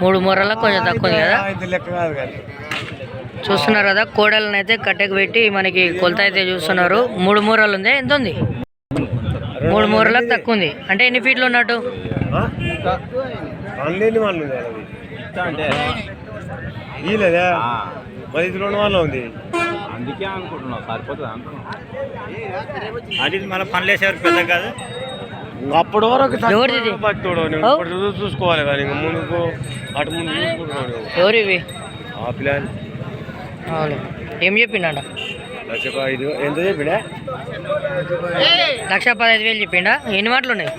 3 మూరల కొంచెం తక్కువ ఉంది కదా. చూస్తున్నారు కదా కోడలను అయితే కట్టెకు పెట్టి మనకి కొలత అయితే చూస్తున్నారు. 3 మూరలు ఉంది. ఎంత ఉంది? 3 మూరలకు తక్కువ ఉంది. అంటే ఎన్ని ఫీట్లు ఉన్నట్టు? అందుకే అనుకుంటున్నావు సరిపోతుంది అనుకున్నావు. అది మన పనులు వేసేవారు పెద్ద కాదు. అప్పటి వరకు చూసుకోవాలి కానీ ముందుకు అటు ముందు చూసుకుంటున్నాడు. ఎవరివి ఆ పిల్లలు ఏం చెప్పిండ? ఎంత చెప్పిండా? 1,15,000 చెప్పిండా? ఎన్ని మాటలు ఉన్నాయి?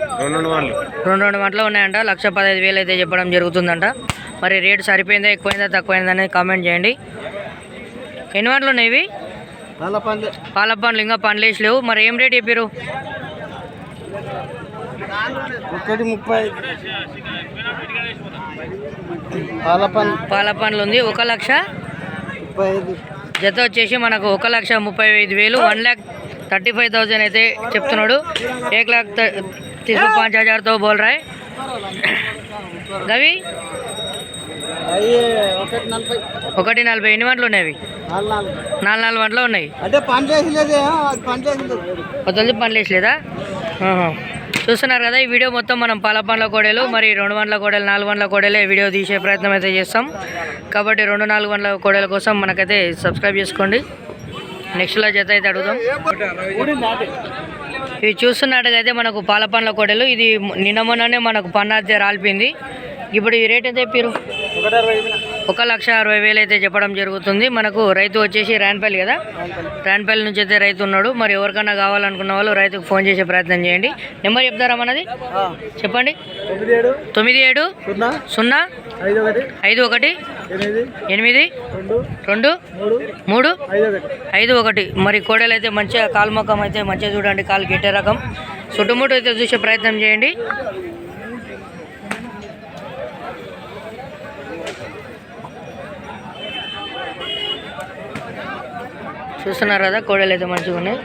2 మాటలు ఉన్నాయంట. 1,15,000 అయితే చెప్పడం జరుగుతుందంట. మరి రేటు సరిపోయిందా, ఎక్కువైందా, తక్కువైందా అనేది కామెంట్ చేయండి. ఎన్ని మాటలు ఉన్నాయి ఇవి? పాల పండ్లు. ఇంకా పండ్లు వేసి లేవు. మరి ఏం రేట్ చెప్పారు? 1,30,000 పాల పండ్లు ఉంది. 1,35,000 జత వచ్చేసి మనకు 1,35,000 1,35,000 అయితే చెప్తున్నాడు. 1,35,000తో బోల్ రాయ్ గవి 1,40,000. ఎన్ని వంటలు ఉన్నాయి అవి? 4 వంటలు ఉన్నాయి. పండ్లు వేసలేదా? చూస్తున్నారు కదా ఈ వీడియో మొత్తం మనం పాల పండ్ల కోడలు, మరి 2 వంటల కోడలు, 4 వంటల కోడలే వీడియో తీసే ప్రయత్నం అయితే చేస్తాం. కాబట్టి 2-4 వంటల కోడల కోసం మనకైతే సబ్స్క్రైబ్ చేసుకోండి. నెక్స్ట్లో జత అయితే అడుగుదాం. ఇవి చూస్తున్నట్టుగా అయితే మనకు పాల పండ్ల కోడలు. ఇది నిన్న మొన్ననే మనకు పన్నాతే రాలిపోయింది. ఇప్పుడు ఈ రేట్ ఎంత చెప్పారు? 1,60,000 అయితే చెప్పడం జరుగుతుంది. మనకు రైతు వచ్చేసి రాన్పల్లి కదా, రాన్పల్లి నుంచి అయితే రైతు ఉన్నాడు. మరి ఎవరికన్నా కావాలనుకున్న వాళ్ళు రైతుకు ఫోన్ చేసే ప్రయత్నం చేయండి. నెంబర్ చెప్తారా మనది? చెప్పండి. 975151 మరి కోడలు అయితే మంచిగా కాలు మొక్కం అయితే మంచిగా చూడండి, కాలు గిట్టే రకం. చుట్టుముట్టు అయితే చూసే ప్రయత్నం చేయండి. చూస్తున్నారు కదా కోడలు అయితే మంచిగా ఉన్నాయి.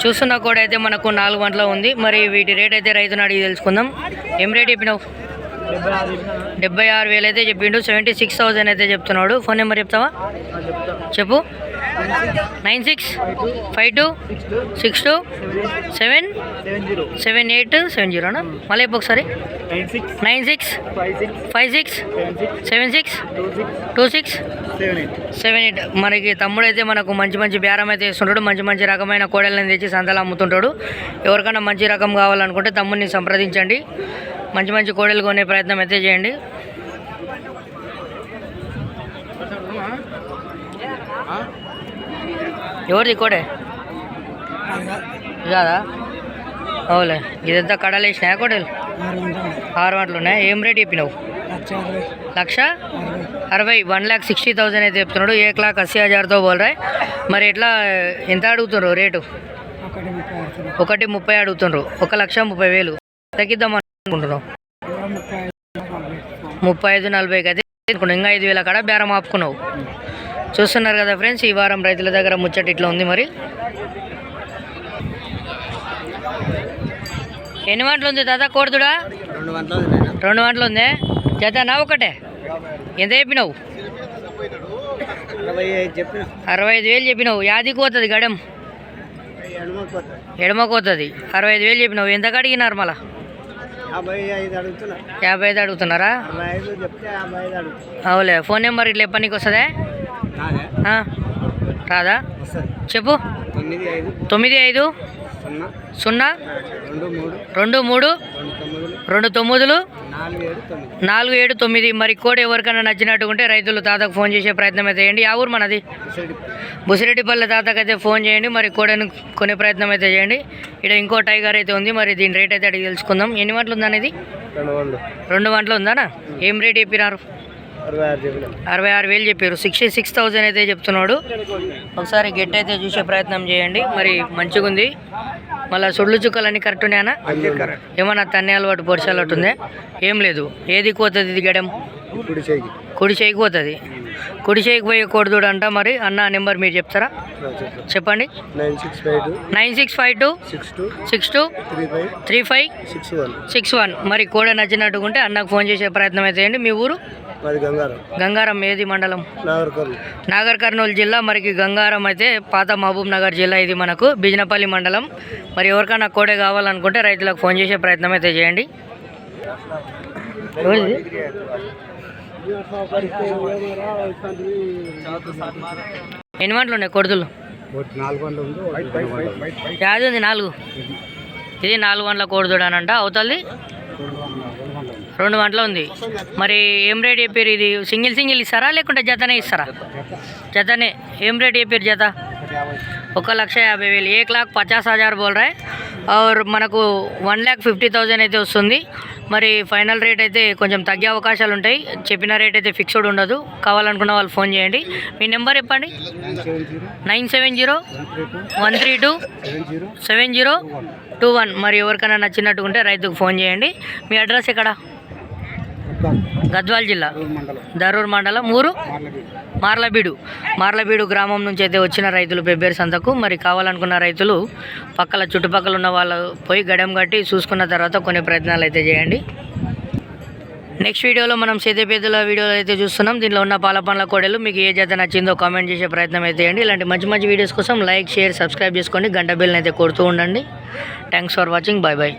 చూస్తున్న కోడ అయితే మనకు 4 గంటల ఉంది. మరి వీటి రేట్ అయితే రైతుని అడిగి తెలుసుకుందాం. ఏం రేట్ చెప్పినావు? 76,000 అయితే చెప్పిండు. 76,000 అయితే చెప్తున్నాడు. ఫోన్ నెంబర్ చెప్తావా? చెప్పు. 9652627870. మళ్ళీ ఒకసారి 9656762678. మనకి తమ్ముడు అయితే మనకు మంచి మంచి బేరం అయితే ఇస్తుంటాడు. మంచి రకమైన కోడలను తెచ్చి సంతలు అమ్ముతుంటాడు. ఎవరికైనా మంచి రకం కావాలనుకుంటే తమ్ముడిని సంప్రదించండి. మంచి కోడలు కొనే ప్రయత్నం అయితే చేయండి. ఎవరిది కోడే కాదా? అవులే. ఇదంతా కడలు వేసినాయా కోడలు? 6 గంటలు ఉన్నాయి. ఏం రేట్ చెప్పినావు? 1,60,000 1,60,000 అయితే చెప్తున్నాడు. 1,80,000తో బోల్రాయ్. మరి ఎట్లా ఎంత అడుగుతున్నారు రేటు? 1,30,000 అడుగుతుండ్రు. 1,30,000 తగ్గిద్దాం అనుకుంటున్నావు. 35-40 అయితే ఇంకా 5,000 కాడ బేరం ఆపుకున్నావు. చూస్తున్నారు కదా ఫ్రెండ్స్, ఈ వారం రైతుల దగ్గర ముచ్చట ఇట్లా ఉంది. మరి ఎన్ని వంటలు ఉంది తాత కోడుతుడా? 2 వంటలు ఉంది. చేతనా ఒకటే? ఎంత చెప్పినావు? 65,000 చెప్పినావు. యాదికి పోతుంది గడెం? ఎడమకోతుంది. 65,000 చెప్పినావు. ఎంత అడిగినారు మళ్ళా? 55 అడుగుతున్నారా? అవులే. ఫోన్ నెంబర్ ఇట్లా ఎప్పటికి వస్తుందా? రాదా? చెప్పు. 9502329279 మరి కోడ్ ఎవరికైనా నచ్చినట్టుకుంటే రైతులు తాతకు ఫోన్ చేసే ప్రయత్నం అయితే చేయండి. ఆ ఊరు మనది బుసిరెడ్డిపల్లి. తాతకు అయితే ఫోన్ చేయండి. మరి కోడను కొనే ప్రయత్నం అయితే చేయండి. ఇక్కడ ఇంకో టైగర్ అయితే ఉంది. మరి దీని రేట్ అయితే అడిగి తెలుసుకుందాం. ఎన్ని వంటలు ఉందా అనేది? 2 వంటలు ఉందానా? ఏం రేట్ చెప్పినారు? 66,000 చెప్పారు. 66,000 అయితే చెప్తున్నాడు. ఒకసారి గెట్ అయితే చూసే ప్రయత్నం చేయండి. మరి మంచిగా ఉంది. మళ్ళీ సుళ్ళు చుక్కలన్నీ కరెక్ట్ ఉన్నాయనా? ఏమన్నా తన్నే అలవాటు పొడిచి అలవాటు ఉందే? ఏం లేదు. ఏది పోతుంది ఇది గడం? కుడి చేయికి పోతుంది. కుడి చేయికి పోయే కోడిదూడ అంట. మరి అన్న నెంబర్ మీరు చెప్తారా? చెప్పండి. 9652 62 35 61. మరి కోడ నచ్చినట్టుకుంటే అన్నకు ఫోన్ చేసే ప్రయత్నం అయితే చేయండి. మీ ఊరు? గంగారం. ఏది మండలం? నాగర్ కర్నూలు జిల్లా. మరికి గంగారం అయితే పాత మహబూబ్ నగర్ జిల్లా. ఇది మనకు బిజినపల్లి మండలం. మరి ఎవరికైనా కోడే కావాలనుకుంటే రైతులకు ఫోన్ చేసే ప్రయత్నం అయితే చేయండి. ఎన్ని వంటలు ఉన్నాయి కొడుతులు? యాది ఉంది 4. ఇది 4 వంటల కోడిదూడ అనంట. అవుతుంది 2 వంటలు ఉంది. మరి ఏం రేట్ చెప్పారు? ఇది సింగిల్ ఇస్తారా లేకుంటే జతనే ఇస్తారా? జతనే. ఏం రేట్ చెప్పారు జత? 1,50,000. 1,50,000 బోల్ రాయ్. और మనకు 1,50,000 అయితే వస్తుంది. మరి ఫైనల్ రేట్ అయితే కొంచెం తగ్గే అవకాశాలు ఉంటాయి. చెప్పిన రేట్ అయితే ఫిక్స్డ్ ఉండదు. కావాలనుకున్న వాళ్ళు ఫోన్ చేయండి. మీ నెంబర్ చెప్పండి. 970 132 7021. మరి ఎవరికైనా నచ్చినట్టు ఉంటే రైతుకు ఫోన్ చేయండి. మీ అడ్రస్ ఎక్కడ? గద్వాల్ జిల్లా దరూర్ మండలం. ఊరు? మార్లబీడు గ్రామం నుంచి అయితే వచ్చిన రైతులు పెబ్బేరు సంతకు. మరి కావాలనుకున్న రైతులు పక్కల చుట్టుపక్కల ఉన్న వాళ్ళు పోయి గడెం కట్టి చూసుకున్న తర్వాత కొన్ని ప్రయత్నాలు అయితే చేయండి. నెక్స్ట్ వీడియోలో మనం సేదేపేదల వీడియోలో అయితే చూస్తున్నాం. దీనిలో ఉన్న పాల పండ్ల కోడలు మీకు ఏ జత నచ్చిందో కామెంట్ చేసే ప్రయత్నం అయితే చేయండి. ఇలాంటి మంచి వీడియోస్ కోసం లైక్, షేర్, సబ్స్క్రైబ్ చేసుకోండి. గంట బెల్ని అయితే కొడుతూ ఉండండి. Thanks for watching. బాయ్.